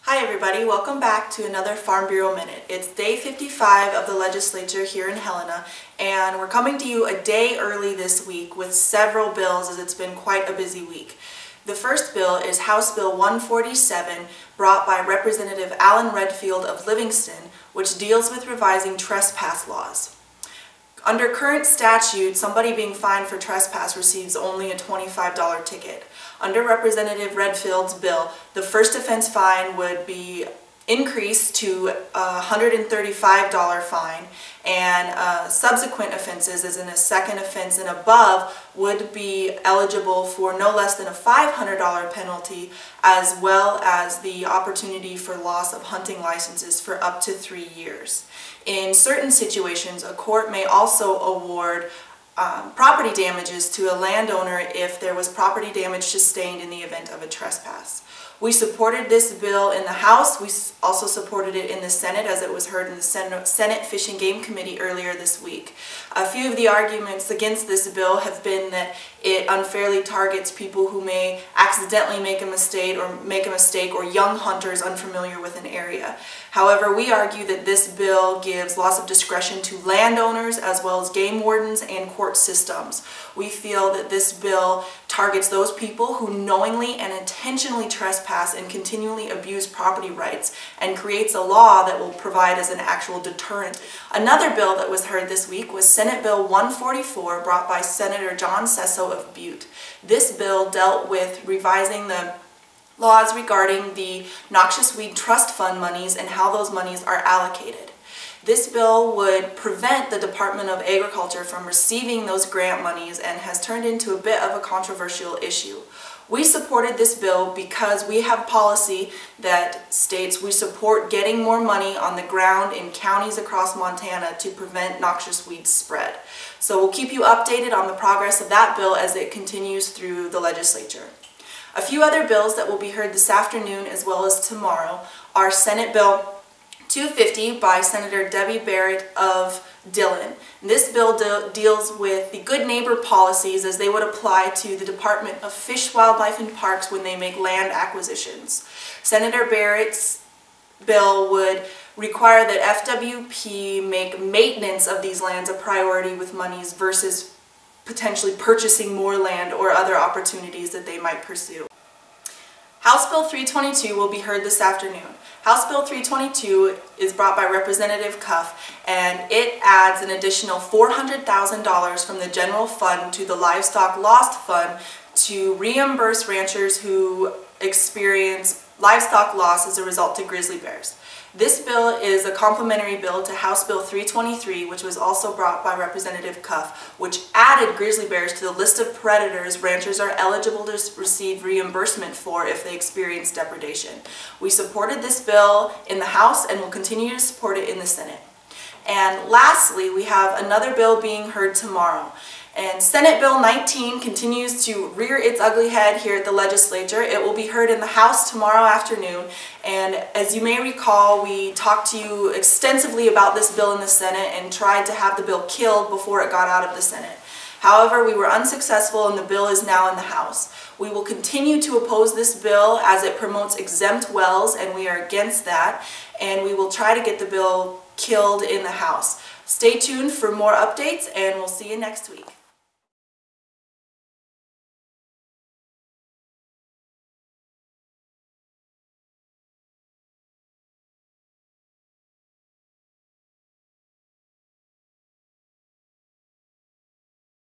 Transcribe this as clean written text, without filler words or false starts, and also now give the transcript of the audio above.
Hi everybody, welcome back to another Farm Bureau Minute. It's day 55 of the legislature here in Helena, and we're coming to you a day early this week with several bills as it's been quite a busy week. The first bill is House Bill 147, brought by Representative Alan Redfield of Livingston, which deals with revising trespass laws. Under current statute, somebody being fined for trespass receives only a $25 ticket. Under Representative Redfield's bill, the first offense fine would be increased to a $135 fine, and subsequent offenses, as in a second offense and above, would be eligible for no less than a $500 penalty, as well as the opportunity for loss of hunting licenses for up to 3 years. In certain situations, a court may also award property damages to a landowner if there was property damage sustained in the event of a trespass. We supported this bill in the House. We also supported it in the Senate as it was heard in the Senate Fish and Game Committee earlier this week. A few of the arguments against this bill have been that it unfairly targets people who may accidentally make a mistake or young hunters unfamiliar with an area. However, we argue that this bill gives lots of discretion to landowners as well as game wardens and court systems. We feel that this bill targets those people who knowingly and intentionally trespass and continually abuse property rights, and creates a law that will provide as an actual deterrent. Another bill that was heard this week was Senate Bill 144, brought by Senator John Sesso of Butte. This bill dealt with revising the laws regarding the noxious weed trust fund monies and how those monies are allocated. This bill would prevent the Department of Agriculture from receiving those grant monies and has turned into a bit of a controversial issue. We supported this bill because we have policy that states we support getting more money on the ground in counties across Montana to prevent noxious weeds spread. So we'll keep you updated on the progress of that bill as it continues through the legislature. A few other bills that will be heard this afternoon as well as tomorrow are Senate Bill 250 by Senator Debbie Barrett of Dillon. This bill deals with the good neighbor policies as they would apply to the Department of Fish, Wildlife, and Parks when they make land acquisitions. Senator Barrett's bill would require that FWP make maintenance of these lands a priority with monies versus potentially purchasing more land or other opportunities that they might pursue. House Bill 322 will be heard this afternoon. House Bill 322 is brought by Representative Cuff, and it adds an additional $400,000 from the general fund to the livestock loss fund to reimburse ranchers who experience livestock loss as a result to grizzly bears. This bill is a complementary bill to House Bill 323, which was also brought by Representative Cuff, which added grizzly bears to the list of predators ranchers are eligible to receive reimbursement for if they experience depredation. We supported this bill in the House and will continue to support it in the Senate. And lastly, we have another bill being heard tomorrow. And Senate Bill 19 continues to rear its ugly head here at the legislature. It will be heard in the House tomorrow afternoon, and as you may recall, we talked to you extensively about this bill in the Senate and tried to have the bill killed before it got out of the Senate. However, we were unsuccessful and the bill is now in the House. We will continue to oppose this bill as it promotes exempt wells, and we are against that, and we will try to get the bill killed in the House. Stay tuned for more updates, and we'll see you next week.